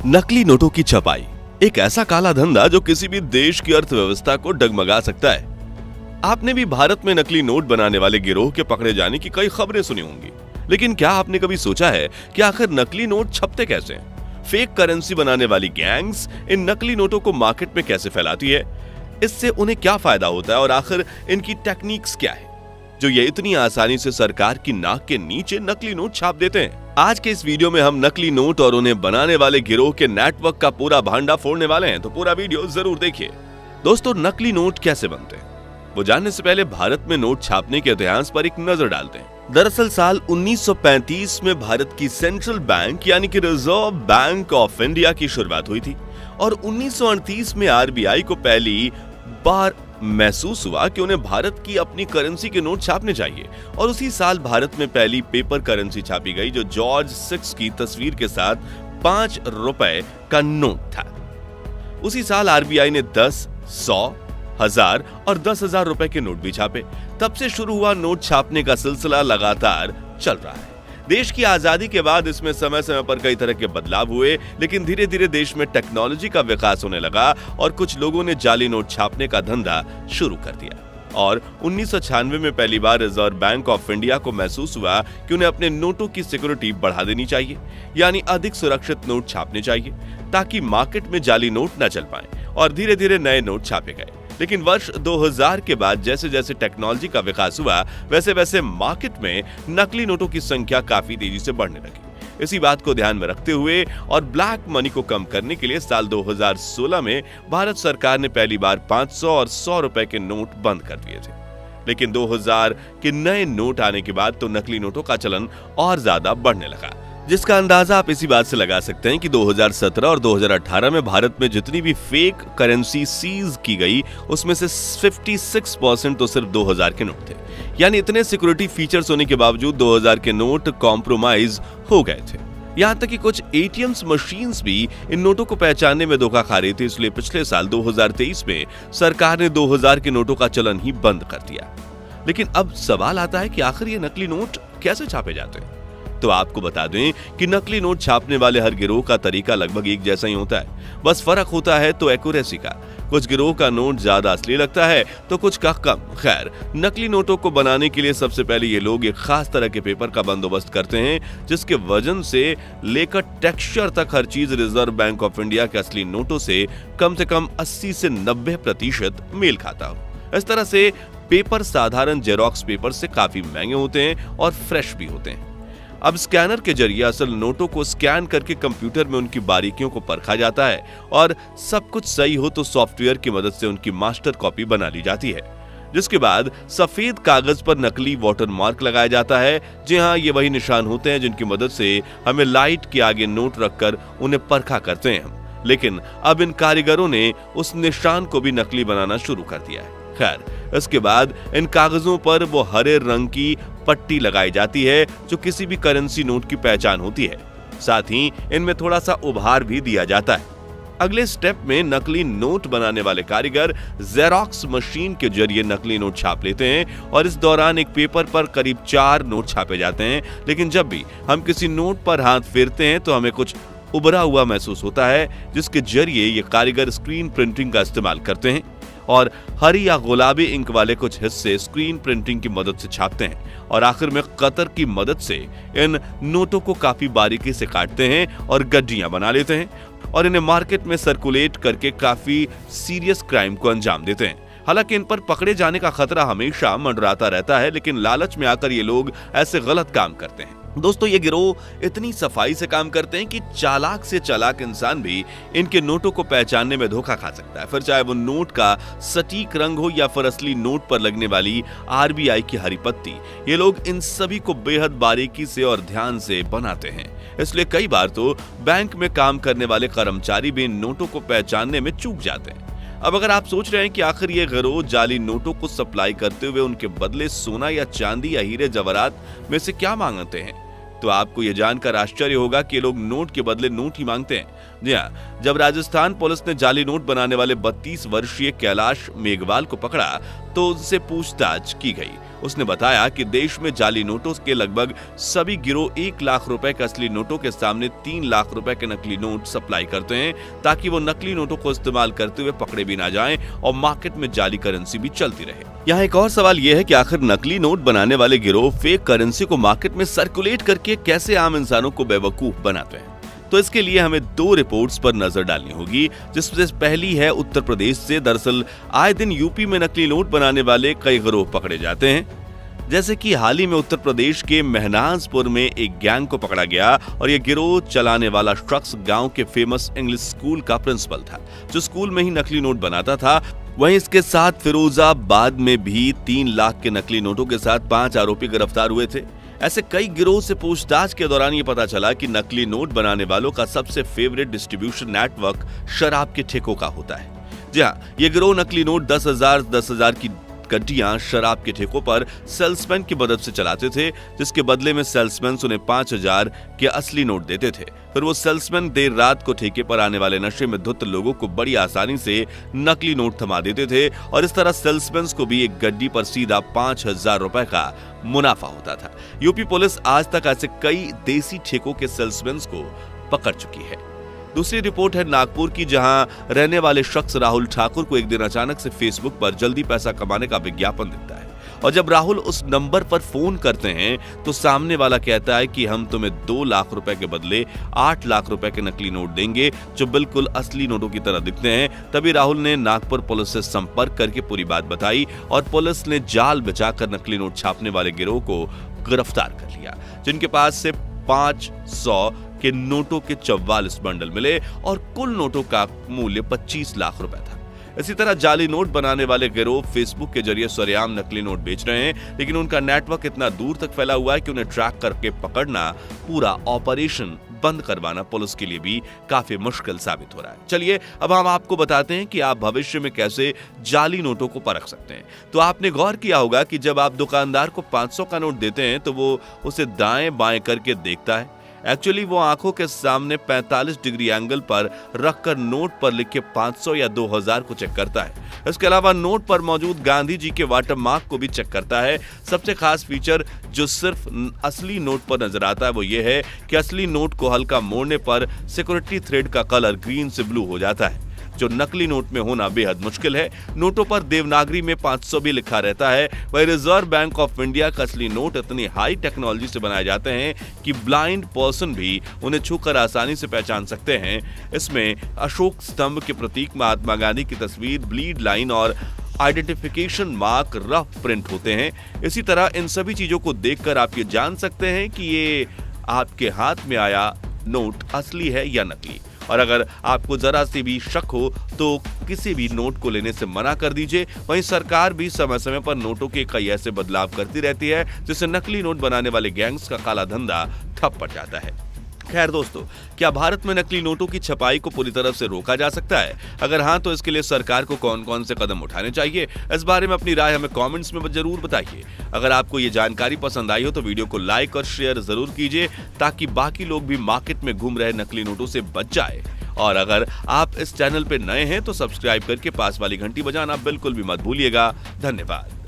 नकली नोटों की छपाई एक ऐसा काला धंधा जो किसी भी देश की अर्थव्यवस्था को डगमगा सकता है। आपने भी भारत में नकली नोट बनाने वाले गिरोह के पकड़े जाने की कई खबरें सुनी होंगी, लेकिन क्या आपने कभी सोचा है कि आखिर नकली नोट छपते कैसे हैं? फेक करेंसी बनाने वाली गैंग्स इन नकली नोटों को मार्केट में कैसे फैलाती है? इससे उन्हें क्या फायदा होता है और आखिर इनकी टेक्निक्स क्या है जो ये इतनी आसानी से सरकार की नाक के नीचे नकली नोट छाप देते हैं? आज के इस वीडियो में हम नकली नोट और उन्हें बनाने वाले गिरोह के नेटवर्क का पूरा भांडा फोड़ने वाले हैं, तो पूरा वीडियो जरूर देखिए। दोस्तों, नकली नोट कैसे बनते हैं वो जानने से पहले भारत में नोट छापने के इतिहास पर एक नजर डालते हैं। दरअसल साल 1935 में भारत की सेंट्रल बैंक यानी कि रिजर्व बैंक ऑफ इंडिया की शुरुआत हुई थी और 1938 में आरबीआई को पहली बार महसूस हुआ कि उन्हें भारत की अपनी करेंसी के नोट छापने चाहिए और उसी साल भारत में पहली पेपर करेंसी छापी गई जो जॉर्ज 6 की तस्वीर के साथ 5 रुपए का नोट था। उसी साल आरबीआई ने 10, 100, 1000 और 10,000 रुपए के नोट भी छापे। तब से शुरू हुआ नोट छापने का सिलसिला लगातार चल रहा है। देश की आजादी के बाद इसमें समय समय पर कई तरह के बदलाव हुए, लेकिन धीरे धीरे देश में टेक्नोलॉजी का विकास होने लगा और कुछ लोगों ने जाली नोट छापने का धंधा शुरू कर दिया। और 1996 में पहली बार रिजर्व बैंक ऑफ इंडिया को महसूस हुआ कि उन्हें अपने नोटों की सिक्योरिटी बढ़ा देनी चाहिए, यानी अधिक सुरक्षित नोट छापने चाहिए ताकि मार्केट में जाली नोट न चल पाए, और धीरे धीरे नए नोट छापे गए। लेकिन वर्ष 2000 के बाद जैसे जैसे टेक्नोलॉजी का विकास हुआ वैसे वैसे मार्केट में नकली नोटों की संख्या काफी तेजी से बढ़ने लगी। इसी बात को ध्यान में रखते हुए और ब्लैक मनी को कम करने के लिए साल 2016 में भारत सरकार ने पहली बार 500 और 100 रुपए के नोट बंद कर दिए थे। लेकिन 2000 के नए नोट आने के बाद तो नकली नोटों का चलन और ज्यादा बढ़ने लगा, जिसका अंदाजा आप इसी बात से लगा सकते हैं कि 2017 और 2018 में भारत में जितनी भी फेक करेंसी सीज की गई उसमें से 56% तो सिर्फ 2000 के नोट थे। यानी इतने सिक्योरिटी फीचर्स होने के बावजूद 2000 के नोट कॉम्प्रोमाइज हो गए थे। यहाँ तक कि कुछ एटीएम्स मशीन्स भी इन नोटों को पहचानने में धोखा खा रही थी। इसलिए पिछले साल 2023 में सरकार ने 2000 के नोटों का चलन ही बंद कर दिया। लेकिन अब सवाल आता है कि आखिर ये नकली नोट कैसे छापे जाते हैं? तो आपको बता दें कि नकली नोट छापने वाले हर गिरोह का तरीका लगभग एक जैसा ही होता है, बस फर्क होता है तो एक्यूरेसी का। कुछ गिरोह का नोट ज्यादा असली लगता है तो कुछ का कम। खैर, नकली नोटों को बनाने के लिए सबसे पहले ये लोग एक खास तरह के पेपर का बंदोबस्त करते हैं जिसके वजन से लेकर टेक्सचर तक हर चीज रिजर्व बैंक ऑफ इंडिया के असली नोटों से कम 80 से 90% मेल खाता हो। इस तरह से पेपर साधारण जेरोक्स पेपर से काफी महंगे होते हैं और फ्रेश भी होते हैं। अब स्कैनर के जरिए असल नोटों को स्कैन करके कंप्यूटर में उनकी बारीकियों को परखा जाता है और सब कुछ सही हो तो सॉफ्टवेयर की मदद से उनकी मास्टर कॉपी बना ली जाती है, जिसके बाद सफेद कागज पर नकली वाटरमार्क लगाया जाता है। जी हाँ, ये वही निशान होते हैं जिनकी मदद से हमें लाइट के आगे नोट रखकर उन्हें परखा करते हैं हम। लेकिन अब इन कारीगरों ने उस निशान को भी नकली बनाना शुरू कर दिया है। खैर, इसके बाद इन कागजों पर वो हरे रंग की पट्टी लगाई जाती है जो किसी भी करेंसी नोट की पहचान होती है। साथ ही इनमें थोड़ा सा उभार भी दिया जाता है। अगले स्टेप में नकली नोट बनाने वाले कारीगर जेरोक्स मशीन के जरिए नकली नोट छाप लेते हैं और इस दौरान एक पेपर पर करीब 4 नोट छापे जाते हैं। लेकिन जब भी हम किसी नोट पर हाथ फेरते हैं तो हमें कुछ उभरा हुआ महसूस होता है, जिसके जरिए ये कारीगर स्क्रीन प्रिंटिंग का इस्तेमाल करते हैं और हरी या गुलाबी इंक वाले कुछ हिस्से स्क्रीन प्रिंटिंग की मदद से छापते हैं और आखिर में कतर की मदद से इन नोटों को काफी बारीकी से काटते हैं और गड्डियां बना लेते हैं और इन्हें मार्केट में सर्कुलेट करके काफी सीरियस क्राइम को अंजाम देते हैं। हालांकि इन पर पकड़े जाने का खतरा हमेशा मंडराता रहता है, लेकिन लालच में आकर ये लोग ऐसे गलत काम करते हैं। दोस्तों, ये गिरोह इतनी सफाई से काम करते हैं कि चालाक से चालाक इंसान भी इनके नोटों को पहचानने में धोखा खा सकता है, फिर चाहे वो नोट का सटीक रंग हो या फिर असली नोट पर लगने वाली आरबीआई की हरी पत्ती। ये लोग इन सभी को बेहद बारीकी से और ध्यान से बनाते हैं। इसलिए कई बार तो बैंक में काम करने वाले कर्मचारी भी इन नोटों को पहचानने में चूक जाते हैं। अब अगर आप सोच रहे हैं कि आखिर ये गिरोह जाली नोटों को सप्लाई करते हुए उनके बदले सोना या चांदी या हीरे जवाहरात में से क्या मांगते हैं, तो आपको ये जानकर आश्चर्य होगा कि ये लोग नोट के बदले नोट ही मांगते हैं। जी हाँ, जब राजस्थान पुलिस ने जाली नोट बनाने वाले 32 वर्षीय कैलाश मेघवाल को पकड़ा तो उससे पूछताछ की गई उसने बताया कि देश में जाली नोटों के लगभग सभी गिरोह 1 लाख रुपए के असली नोटों के सामने 3 लाख रुपए के नकली नोट सप्लाई करते हैं, ताकि वो नकली नोटों को इस्तेमाल करते हुए पकड़े भी ना जाएं और मार्केट में जाली करेंसी भी चलती रहे। यहाँ एक और सवाल यह है कि आखिर नकली नोट बनाने वाले गिरोह फेक करेंसी को मार्केट में सर्कुलेट करके कैसे आम इंसानों को बेवकूफ बनाते हैं। तो इसके लिए हमें 2 रिपोर्ट्स पर नजर डालनी होगी, जिसमें से पहली है उत्तर प्रदेश से। दरअसल आए दिन यूपी में नकली नोट बनाने वाले कई गिरोह पकड़े जाते हैं। जैसे कि हाल ही में उत्तर प्रदेश के महनाजपुर में एक गैंग को पकड़ा गया और यह गिरोह चलाने वाला शख्स गांव के फेमस इंग्लिश स्कूल का प्रिंसिपल था, जो स्कूल में ही नकली नोट बनाता था। वहीं इसके साथ फिरोजाबाद में भी 3 लाख के नकली नोटों के साथ 5 आरोपी गिरफ्तार हुए थे। ऐसे कई गिरोह से पूछताछ के दौरान ये पता चला कि नकली नोट बनाने वालों का सबसे फेवरेट डिस्ट्रीब्यूशन नेटवर्क शराब के ठेकों का होता है। जी हाँ, ये गिरोह नकली नोट 10,000 की गड्डियां शराब के ठेकों पर सेल्समैन की मदद से चलाते थे, जिसके बदले में सेल्समैन उन्हें 5,000 के असली नोट देते थे। फिर वो सेल्समैन देर रात को ठेके पर आने वाले नशे में धुत लोगों को बड़ी आसानी से नकली नोट थमा देते थे और इस तरह सेल्समैन को भी एक गड्डी पर सीधा 5,000 रुपए का मुनाफा होता था। यूपी पुलिस आज तक ऐसे कई देसी ठेकों के सेल्समैन को पकड़ चुकी है। दूसरी रिपोर्ट है नागपुर की, जहां रहने वाले शख्स राहुल ठाकुर को एक दिन अचानक से फेसबुक पर जल्दी पैसा कमाने का विज्ञापन दिखता है और जब राहुल उस नंबर पर फोन करते हैं तो सामने वाला कहता है कि हम तुम्हें 2 लाख रुपए के बदले 8 लाख रुपए के नकली नोट देंगे, जो बिल्कुल असली नोटों की तरह दिखते हैं। तभी राहुल ने नागपुर पुलिस से संपर्क करके पूरी बात बताई और पुलिस ने जाल बिछाकर नकली नोट छापने वाले गिरोह को गिरफ्तार कर लिया, जिनके पास से 500 के नोटों के 44 बंडल मिले और कुल नोटों का मूल्य 25 लाख रुपए था। इसी तरह जाली नोट बनाने वाले गिरोह फेसबुक के जरिए सरेआम नकली नोट बेच रहे हैं, लेकिन उनका नेटवर्क इतना दूर तक फैला हुआ है कि उन्हें ट्रैक करके पकड़ना, पूरा ऑपरेशन बंद करवाना पुलिस के लिए भी काफी मुश्किल साबित हो रहा है। चलिए अब हम आपको बताते हैं कि आप भविष्य में कैसे जाली नोटों को परख सकते हैं। तो आपने गौर किया होगा कि जब आप दुकानदार को 500 का नोट देते हैं तो वो उसे दाएं बाएं करके देखता है। एक्चुअली वो आंखों के सामने 45 डिग्री एंगल पर रखकर नोट पर लिखे 500 या 2000 को चेक करता है। इसके अलावा नोट पर मौजूद गांधी जी के वाटरमार्क को भी चेक करता है। सबसे खास फीचर जो सिर्फ असली नोट पर नजर आता है वो ये है कि असली नोट को हल्का मोड़ने पर सिक्योरिटी थ्रेड का कलर ग्रीन से ब्लू हो जाता है, जो नकली नोट में होना बेहद मुश्किल है। नोटों पर देवनागरी में 500 भी लिखा रहता है। वही रिजर्व बैंक ऑफ इंडिया का असली नोट इतनी हाई टेक्नोलॉजी से बनाए जाते हैं कि ब्लाइंड पर्सन भी उन्हें छूकर आसानी से पहचान सकते हैं। इसमें अशोक स्तंभ के प्रतीक, महात्मा गांधी की तस्वीर, ब्लीड लाइन और आइडेंटिफिकेशन मार्क रफ प्रिंट होते हैं। इसी तरह इन सभी चीजों को देखकर आप ये जान सकते हैं कि ये आपके हाथ में आया नोट असली है या नकली। और अगर आपको जरा सी भी शक हो तो किसी भी नोट को लेने से मना कर दीजिए। वहीं सरकार भी समय समय पर नोटों के कई ऐसे बदलाव करती रहती है जिससे नकली नोट बनाने वाले गैंग्स का काला धंधा ठप पड़ जाता है। खैर दोस्तों, क्या भारत में नकली नोटों की छपाई को पूरी तरह से रोका जा सकता है? अगर हाँ, तो इसके लिए सरकार को कौन कौन से कदम उठाने चाहिए? इस बारे में अपनी राय हमें कमेंट्स में जरूर बताइए। अगर आपको ये जानकारी पसंद आई हो तो वीडियो को लाइक और शेयर जरूर कीजिए, ताकि बाकी लोग भी मार्केट में घूम रहे नकली नोटों से बच जाए। और अगर आप इस चैनल पे नए हैं तो सब्सक्राइब करके पास वाली घंटी बजाना बिल्कुल भी मत भूलिएगा। धन्यवाद।